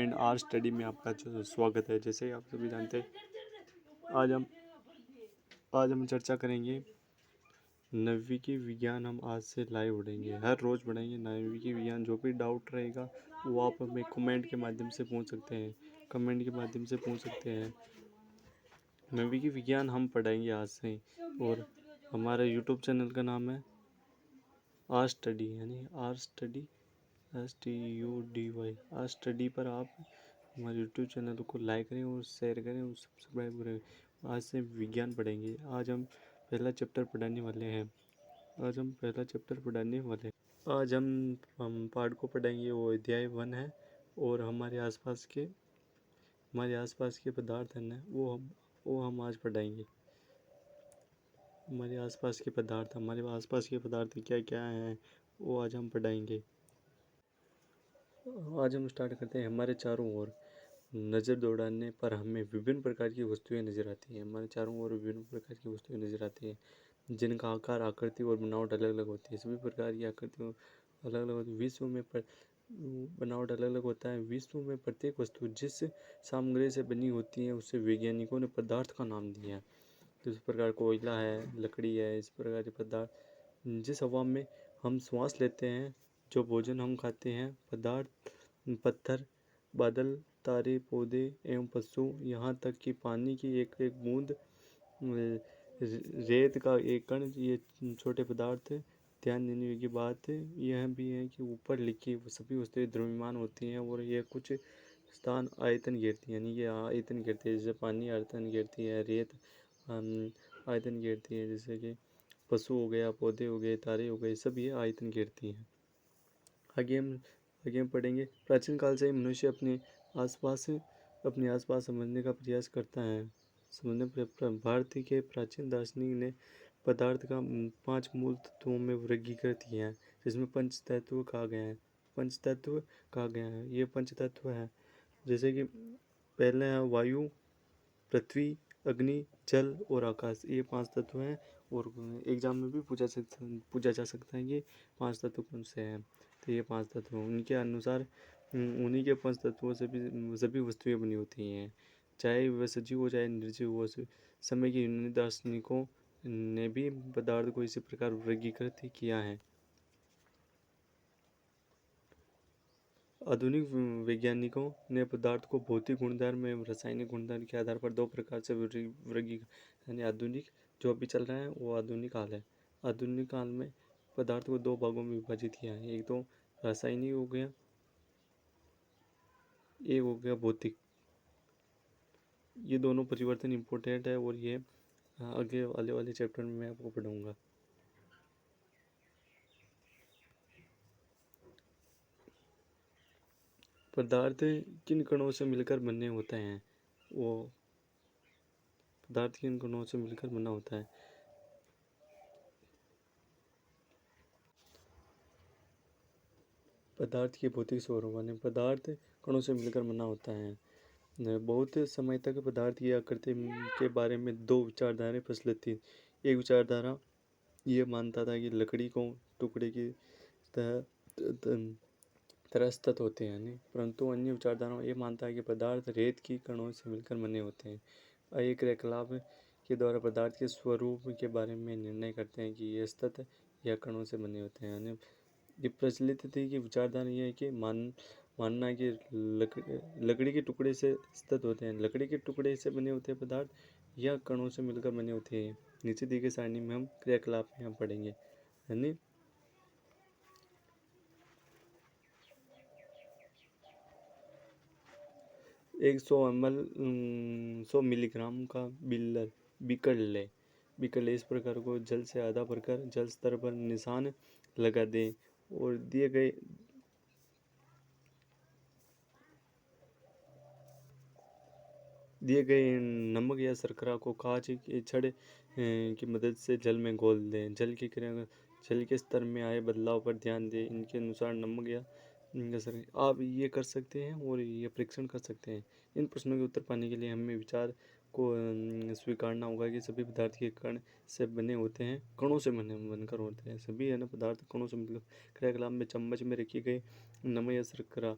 Friend, are study में आपका स्वागत है। जैसे आप सभी जानते हैं, आज हम चर्चा करेंगे नवीं की विज्ञान। हम आज से लाइव बढ़ेंगे, हर रोज़ बढ़ेंगे नवीं की विज्ञान। जो भी डाउट रहेगा वो आप हमें कमेंट के माध्यम से पूछ सकते हैं। नवीं की विज्ञान हम पढ़ाएंगे आज से। और हमारे यूट्यूब चैनल का नाम है आर स्टडी, यानी आर स्टडी STUDY। आज स्टडी पर आप हमारे यूट्यूब चैनल को लाइक करें और शेयर करें और सब्सक्राइब करें। आज से विज्ञान पढ़ेंगे। आज हम पहला चैप्टर पढ़ाने वाले हैं। आज हम पाठ को पढ़ेंगे, वो अध्याय 1 है। और हमारे आसपास के पदार्थ है ना, वो हम आज पढ़ाएंगे। हमारे आसपास के पदार्थ क्या क्या हैं वो आज हम पढ़ाएंगे। आज हम स्टार्ट करते हैं। हमारे चारों ओर नज़र दौड़ाने पर हमें विभिन्न प्रकार की वस्तुएं नजर आती हैं। जिनका आकार, आकृति और बनावट अलग अलग होती है। सभी प्रकार की आकृतियों अलग अलग होती है। बनावट अलग अलग होता है। विश्व में प्रत्येक वस्तु जिस सामग्री से बनी होती है उसे वैज्ञानिकों ने पदार्थ का नाम दिया है। तो इस प्रकार कोयला है, लकड़ी है, इस प्रकार के पदार्थ। जिस हवा में हम सांस लेते हैं, जो भोजन हम खाते हैं, पत्थर, बादल, तारे, पौधे एवं पशु, यहाँ तक कि पानी की एक एक बूंद, रेत का एक कण, ये छोटे पदार्थ। ध्यान देने की बात यह भी है कि ऊपर लिखी सभी वस्तुएं द्रव्यमान होती हैं और ये कुछ स्थान आयतन घेरती है। यानी ये आयतन घेरती है। जैसे पानी आयतन घेरती है, रेत आयतन घेरती है। जैसे कि पशु हो गया, पौधे हो गए, तारे हो गए, सब ये आयतन घेरती हैं। आगे हम पढ़ेंगे। प्राचीन काल से मनुष्य अपने आसपास समझने का प्रयास करता है। भारतीय के प्राचीन दार्शनिक ने पदार्थ का 5 मूल तत्वों में वर्गीकृत किया है, जिसमें पंच तत्व कहा गया है। ये पंच तत्व है, जैसे कि पहले है वायु, पृथ्वी, अग्नि, जल और आकाश। ये 5 तत्व हैं और एग्जाम में भी पूछा जा सकता है कि 5 तत्व कौन से हैं। तो ये 5 तत्व उनके अनुसार, उन्हीं के 5 तत्वों से भी सभी वस्तुएं बनी होती हैं, चाहे वह सजीव हो चाहे निर्जीव हो। समय के यूनानी दार्शनिकों ने भी पदार्थ को इसी प्रकार वर्गीकृत किया है। आधुनिक वैज्ञानिकों ने पदार्थ को भौतिक गुणधर्म एवं रासायनिक गुणधर्म के आधार पर 2 प्रकार से यानी आधुनिक जो अभी चल रहा है वो आधुनिक काल है। आधुनिक काल में पदार्थ को 2 भागों में विभाजित किया है। एक तो रासायनिक हो गया, एक हो गया भौतिक। ये दोनों परिवर्तन इम्पोर्टेंट है और ये आगे वाले चैप्टर में मैं आपको पढ़ाऊंगा। पदार्थ किन कणों से मिलकर बने होते हैं? पदार्थ की भौतिक स्वरूप। पदार्थ कणों से मिलकर बना होता है। बहुत समय तक पदार्थ की आकृति के बारे में 2 विचारधाराएं प्रचलित थी। एक विचारधारा ये मानता था कि लकड़ी को टुकड़े की तरह स्थित होते हैं, परंतु अन्य विचारधारा ये मानता है कि पदार्थ रेत की कणों से मिलकर बने होते हैं। एक क्रियाकलाप के द्वारा पदार्थ के स्वरूप के बारे में निर्णय करते हैं कि ये स्थित या कणों से बने होते हैं। यानी ये प्रचलित थी कि विचारधारा ये है कि मानना है कि लकड़ी के टुकड़े से स्थित होते हैं, लकड़ी के टुकड़े से बने होते हैं पदार्थ, या कणों से मिलकर बने होते हैं। नीचे दी गई सारणी में हम क्रियाकलाप में हम पढ़ेंगे। यानी 100 मिलीग्राम का बीकर ले। इस प्रकार को जल से आधा भरकर जल स्तर पर निशान लगा दें और दिए गए नमक या शर्करा को कांच के छड़ की मदद से जल में घोल दें। जल के स्तर में आए बदलाव पर ध्यान दें। इनके अनुसार नमक या आप ये कर सकते हैं और ये परीक्षण कर सकते हैं। इन प्रश्नों के उत्तर पाने के लिए हमें विचार को स्वीकारना होगा कि सभी पदार्थ के कण से बने होते हैं, कणों से बनकर होते हैं। सभी है ना पदार्थ कणों से मिलकर। क्रियाकलाप में चम्मच में रखी गई नमक या शर्करा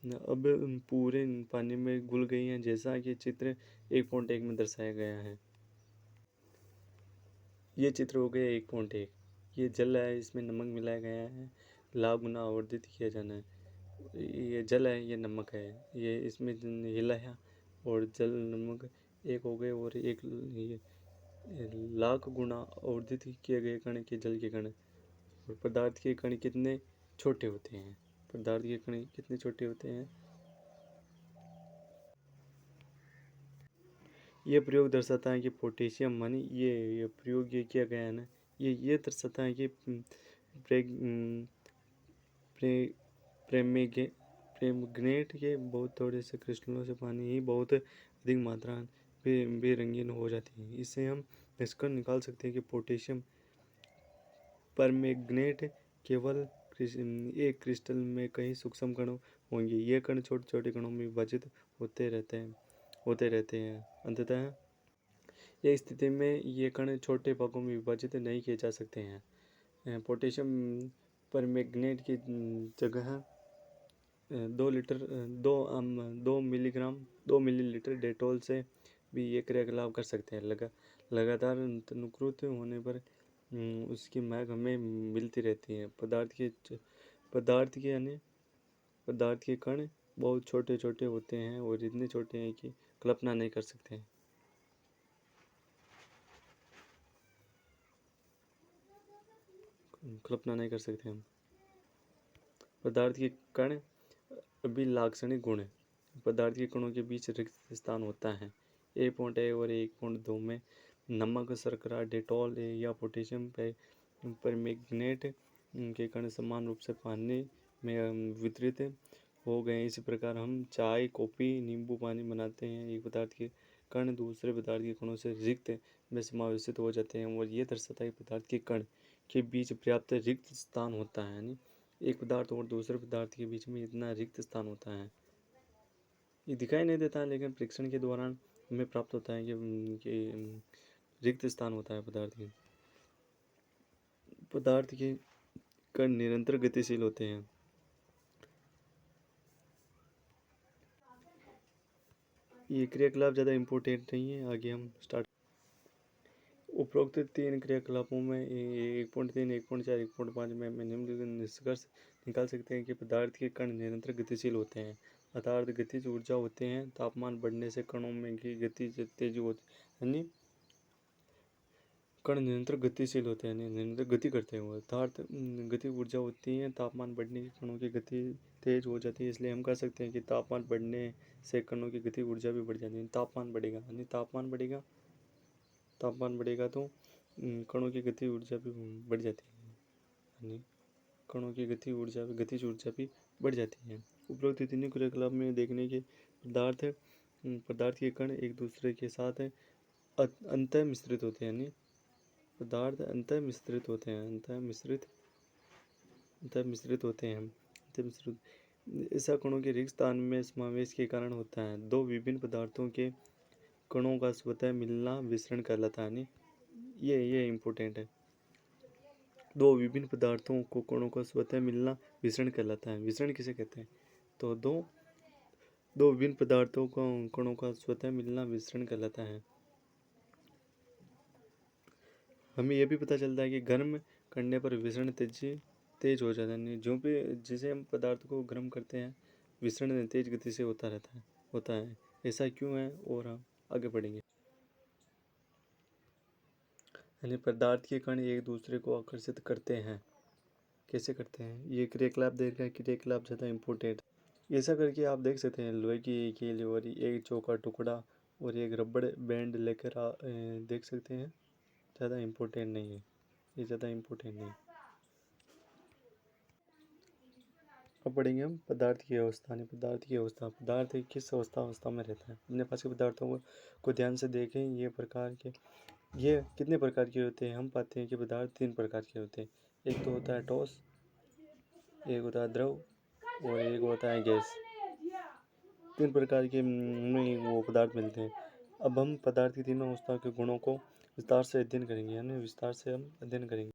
अब पूरे पानी में घुल गई हैं, जैसा कि चित्र 1.1 में दर्शाया गया है। ये चित्र हो गया 1.1। ये जल है, इसमें नमक मिलाया गया है, लाभ गुना आवर्धित किया जाना है। ये जल है, ये नमक है, ये इसमें हिलाया और जल नमक एक हो गए, और एक ये लाख गुना आवर्धित किए गए कण के जल के कण। और पदार्थ के कण कितने छोटे होते हैं, पदार्थ के कण कितने छोटे होते हैं। ये प्रयोग दर्शाता है कि पोटेशियम मानी ये प्रयोग ये किया गया है ना, ये दर्शाता है कि प्रेमग्नेट के बहुत थोड़े से क्रिस्टलों से पानी ही बहुत अधिक मात्रा में बेरंगीन हो जाती है। इससे हम निष्कर्ष निकाल सकते हैं कि पोटेशियम परमैंगनेट केवल एक क्रिस्टल में कई सूक्ष्म कण होंगे। ये कण छोटे छोटे कणों में विभाजित होते रहते हैं। अंततः एक स्थिति में ये कण छोटे भागों में विभाजित नहीं किए जा सकते हैं। पोटेशियम परमैंगनेट की जगह 2 मिलीलीटर डेटॉल से भी ये क्रियाकलाप कर सकते हैं। लगातार अनुकृत होने पर उसकी महक हमें मिलती रहती है। पदार्थ के कण बहुत छोटे छोटे होते हैं, और इतने छोटे हैं कि कल्पना नहीं कर सकते हैं। हम पदार्थ के कण अभिलाक्षणिक गुण है। पदार्थ के कणों के बीच रिक्त स्थान होता है। 1.1 और 1.2 में नमक, शर्करा, डेटॉल या पोटेशियम परमैंगनेट के कण समान रूप से पानी में वितरित हो गए। इसी प्रकार हम चाय, कॉफी, नींबू पानी बनाते हैं। एक पदार्थ के कण दूसरे पदार्थ के कणों से रिक्त में समावेशित हो जाते हैं, और ये दर्शाता है कि पदार्थ के कण के बीच पर्याप्त रिक्त स्थान होता है। यानी एक पदार्थ और दूसरे पदार्थ के बीच में इतना रिक्त स्थान होता है। ये दिखाई नहीं देता है, लेकिन परीक्षण के दौरान हमें प्राप्त होता है कि रिक्त स्थान होता है पदार्थ के कण निरंतर गतिशील होते हैं। ये क्रियाकलाप ज़्यादा इम्पोर्टेंट नहीं है। आगे हम स्टार्ट। उपरोक्त 3 क्रियाकलापों में 1.3, 1.4, 1.5 में निम्नलिखित निष्कर्ष निकाल सकते हैं कि पदार्थ के कण निरंतर गतिशील होते हैं, अर्थात गतिज ऊर्जा होते हैं। तापमान बढ़ने से कणों में की गति तेज होती है, यानी कण निरंतर गतिशील होते हैं, निरंतर गति करते हैं, अर्थात गति ऊर्जा होती है। तापमान बढ़ने से कणों की गति तेज हो जाती है, इसलिए हम कह सकते हैं कि तापमान बढ़ने से कणों की गति ऊर्जा भी बढ़ जाती है। तापमान बढ़ेगा, यानी तापमान बढ़ेगा तो कणों की गति ऊर्जा भी बढ़ जाती है, यानी कणों की गतिज ऊर्जा भी बढ़ जाती है। उपरोक्त तीनों क्रियाकलाप में देखने के पदार्थ के कण एक दूसरे के साथ अंतः मिश्रित होते हैं, यानी पदार्थ अंतः मिश्रित होते हैं। ऐसा कणों के रिक्त स्थान में समावेश के कारण होता है। दो विभिन्न पदार्थों के कणों का स्वतः मिलना विसरण कहलाता है। ये इम्पोर्टेंट है। दो विभिन्न पदार्थों को कणों का स्वतः मिलना विसरण कहलाता है। विसरण किसे कहते हैं? तो दो विभिन्न पदार्थों को कणों का स्वतः मिलना विसरण कहलाता है। हमें यह भी पता चलता है कि गर्म करने पर विसरण तेज हो जाता है। जो भी जिसे हम पदार्थ को गर्म करते हैं, विसरण तेज गति से होता है। ऐसा क्यों है, और हम आगे बढ़ेंगे। यानी पदार्थ के कण एक दूसरे को आकर्षित करते हैं। कैसे करते हैं? ये क्रियाकलाप देख रहे हैं, क्रियाकलाप ज़्यादा इम्पोर्टेंट। ऐसा करके आप देख सकते हैं, लोहे की एक कील और एक चौका टुकड़ा और एक रबड़ बैंड लेकर देख सकते हैं। ज़्यादा इम्पोर्टेंट नहीं है, ये ज़्यादा इम्पोर्टेंट नहीं। अब पढ़ेंगे हम पदार्थ की अवस्था। पदार्थ किस अवस्था में रहता है। अपने पास के पदार्थों को ध्यान से देखें। ये कितने प्रकार के होते हैं? हम पाते हैं कि पदार्थ 3 प्रकार के होते हैं। एक तो होता है ठोस, एक होता है द्रव, और एक होता है गैस। 3 प्रकार के में वो पदार्थ मिलते हैं। अब हम पदार्थ की तीनों अवस्था के गुणों को विस्तार से अध्ययन करेंगे।